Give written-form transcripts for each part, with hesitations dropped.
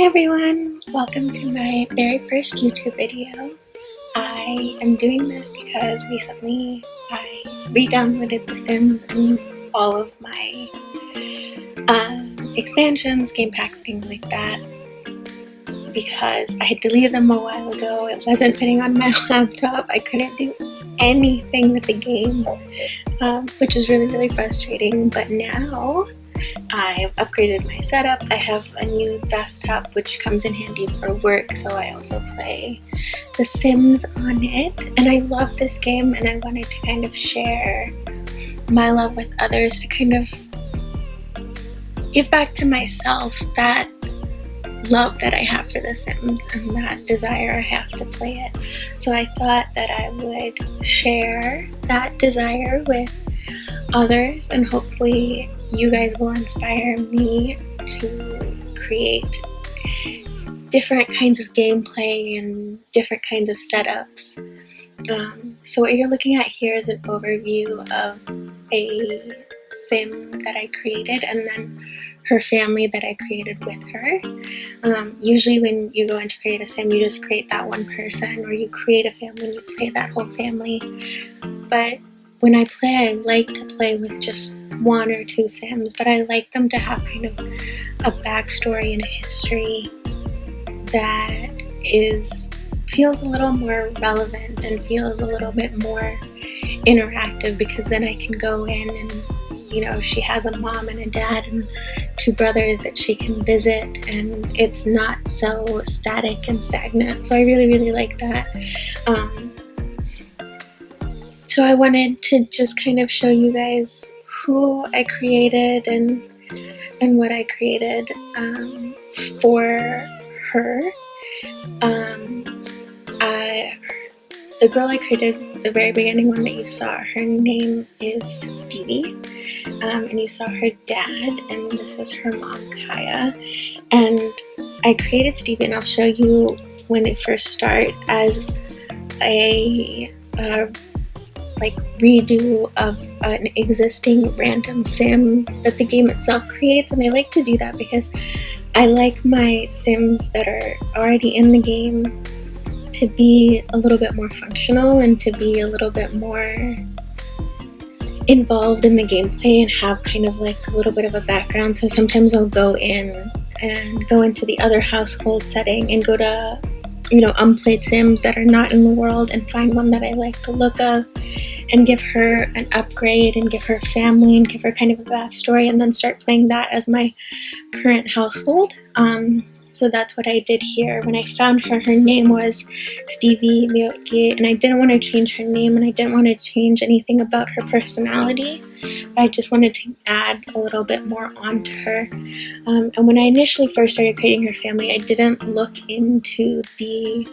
everyone! Welcome to my very first YouTube video. I am doing this because recently I re-downloaded The Sims and all of my expansions, game packs, things like that, because I had deleted them a while ago. It wasn't fitting on my laptop. I couldn't do anything with the game, which is really frustrating, but now I've upgraded my setup. I have a new desktop which comes in handy for work, so I also play The Sims on it, and I love this game and I wanted to kind of share my love with others to kind of give back to myself that love that I have for The Sims and that desire I have to play it. So I thought that I would share that desire with others, and hopefully you guys will inspire me to create different kinds of gameplay and different kinds of setups. So what you're looking at here is an overview of a sim that I created, and then her family that I created with her. Usually when you go in to create a sim, you just create that one person, or you create a family and you play that whole family. But when I play, I like to play with just one or two Sims, but I like them to have kind of a backstory and a history that feels a little more relevant and feels a little bit more interactive, because then I can go in and, she has a mom and a dad and two brothers that she can visit, and it's not so static and stagnant. So I really like that. So I wanted to just kind of show you guys who I created and what I created for her. The girl I created, the very beginning one that you saw, her name is Stevie, and you saw her dad, and this is her mom, Kaya. And I created Stevie, and I'll show you when it first starts, as a redo of an existing random sim that the game itself creates. And I like to do that because I like my sims that are already in the game to be a little bit more functional and to be a little bit more involved in the gameplay and have kind of like a little bit of a background. So sometimes I'll go in and go into the other household setting and go to unplayed sims that are not in the world and find one that I like the look of and give her an upgrade and give her a family and give her kind of a backstory, and then start playing that as my current household. So that's what I did here. When I found her name was Stevie Miyoki, and I didn't want to change her name and I didn't want to change anything about her personality. I just wanted to add a little bit more onto her. And when I initially first started creating her family, I didn't look into the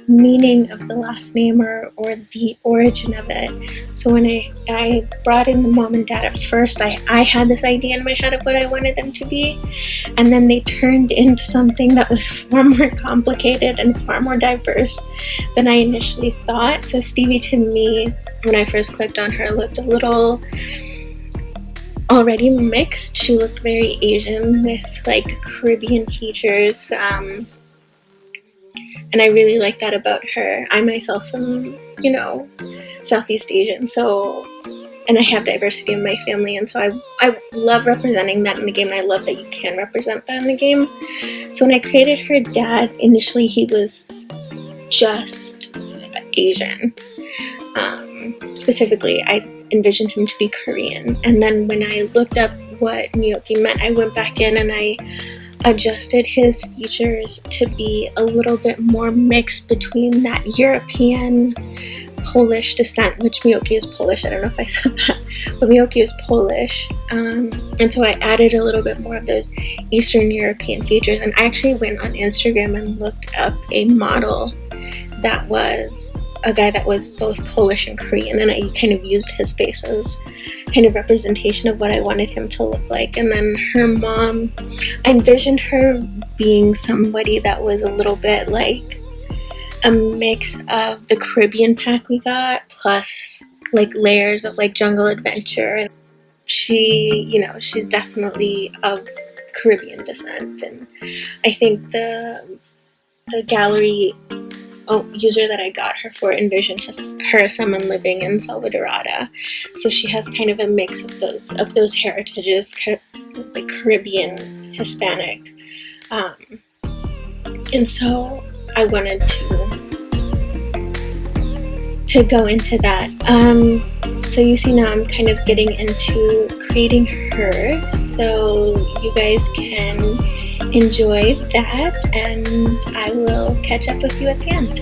meaning of the last name or the origin of it. So when I brought in the mom and dad, at first I had this idea in my head of what I wanted them to be, and then they turned into something that was far more complicated and far more diverse than I initially thought. So Stevie, to me, when I first clicked on her, looked a little already mixed. She looked very Asian with like Caribbean features, and I really like that about her. I myself am, Southeast Asian, and I have diversity in my family, and so I love representing that in the game, and I love that you can represent that in the game. So when I created her dad, initially he was just Asian. Specifically, I envisioned him to be Korean, and then when I looked up what Miyoki meant, I went back in and I adjusted his features to be a little bit more mixed between that European Polish descent, which Miyoki is Polish. I don't know if I said that, but Miyoki is Polish. And so I added a little bit more of those Eastern European features. And I actually went on Instagram and looked up a model that was a guy that was both Polish and Korean, and I kind of used his face as kind of representation of what I wanted him to look like. And then her mom, I envisioned her being somebody that was a little bit like a mix of the Caribbean pack we got, plus like layers of like jungle adventure. And she, she's definitely of Caribbean descent, and I think the gallery user that I got her for envisioned her as someone living in Salvadorada, so she has kind of a mix of those heritages, like Caribbean, Hispanic, and so I wanted to go into that. So you see now I'm kind of getting into creating her, so you guys can enjoy that, and I will catch up with you at the end.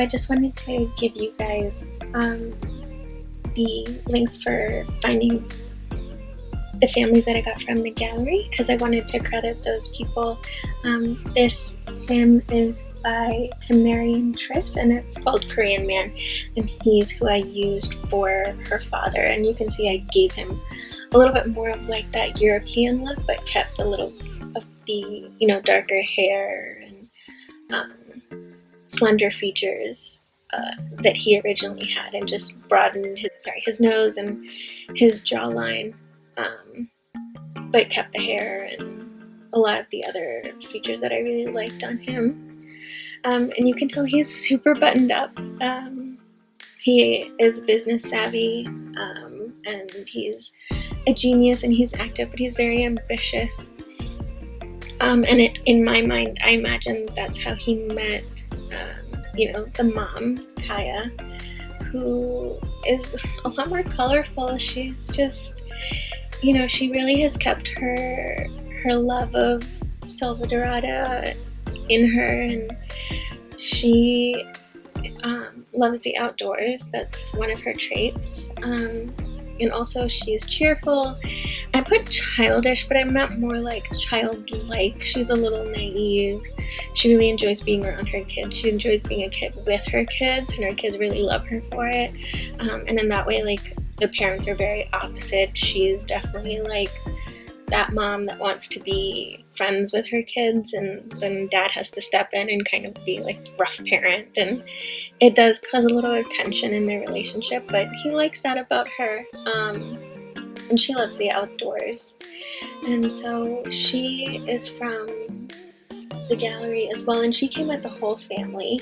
just wanted to give you guys the links for finding the families that I got from the gallery, because I wanted to credit those people. This sim is by Tamarian Triss, and it's called Korean Man, and he's who I used for her father. And you can see I gave him a little bit more of like that European look, but kept a little of the, you know, darker hair and slender features that he originally had, and just broadened his nose and his jawline, but kept the hair and a lot of the other features that I really liked on him. And you can tell he's super buttoned up. He is business savvy, and he's a genius, and he's active, but he's very ambitious. And in my mind, I imagine that's how he met, you know, the mom, Kaya, who is a lot more colorful. She's just, you know, she really has kept her love of Selva Dorada in her, and she loves the outdoors. That's one of her traits. And also she's cheerful. I put childish, but I meant more like childlike. She's a little naive. She really enjoys being around her kids. She enjoys being a kid with her kids, and her kids really love her for it. And in that way, like, the parents are very opposite. She's definitely like that mom that wants to be friends with her kids, and then dad has to step in and kind of be like the rough parent, and it does cause a little of tension in their relationship, but he likes that about her. And she loves the outdoors, and so she is from the gallery as well, and she came with the whole family,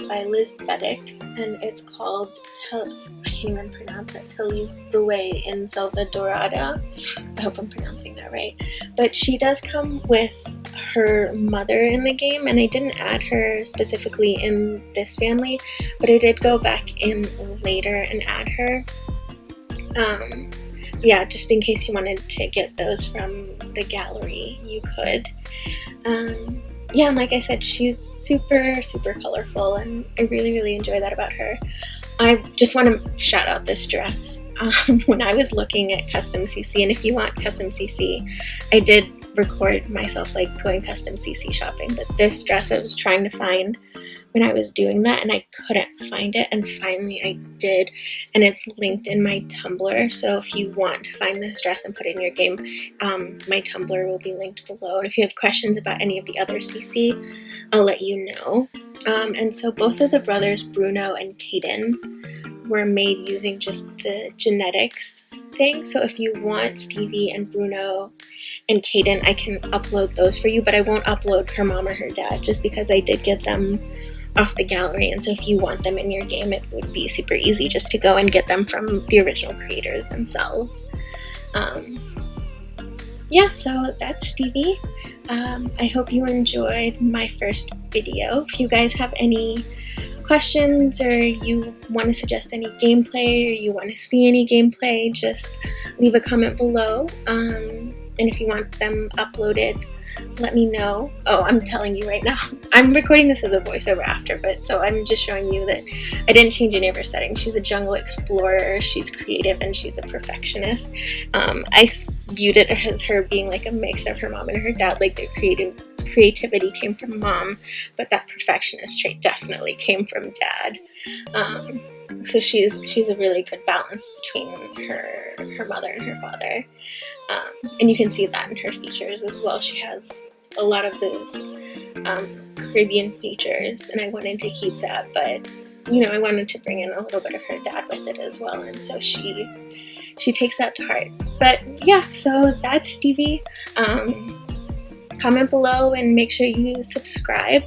by Liz Bedick, and it's called I can't even pronounce it, Tellez Buey in Selva Dorada. I hope I'm pronouncing that right. But she does come with her mother in the game, and I didn't add her specifically in this family, but I did go back in later and add her. Yeah, just in case you wanted to get those from the gallery, you could. Yeah, and like I said, she's super, super colorful, and I really, really enjoy that about her. I just want to shout out this dress. When I was looking at custom CC, and if you want custom CC, I did record myself like going custom CC shopping, but this dress I was trying to find when I was doing that, and I couldn't find it, and finally I did, and it's linked in my Tumblr. So if you want to find this dress and put it in your game, my Tumblr will be linked below, and if you have questions about any of the other CC, I'll let you know. And so both of the brothers, Bruno and Caden, were made using just the genetics thing. So if you want Stevie and Bruno and Caden, I can upload those for you, but I won't upload her mom or her dad, just because I did get them off the gallery. And so if you want them in your game, it would be super easy just to go and get them from the original creators themselves. Yeah, so that's Stevie. I hope you enjoyed my first video. If you guys have any questions, or you want to suggest any gameplay, or you want to see any gameplay, just leave a comment below. And if you want them uploaded, let me know. Oh, I'm telling you right now, I'm recording this as a voiceover after, but so I'm just showing you that I didn't change any of her settings. She's a jungle explorer, she's creative, and she's a perfectionist. I viewed it as her being like a mix of her mom and her dad, like their creativity came from mom, but that perfectionist trait definitely came from dad. So she's a really good balance between her mother and her father. And you can see that in her features as well. She has a lot of those Caribbean features, and I wanted to keep that, but you know, I wanted to bring in a little bit of her dad with it as well, and so she takes that to heart. But yeah, so that's Stevie. Comment below and make sure you subscribe.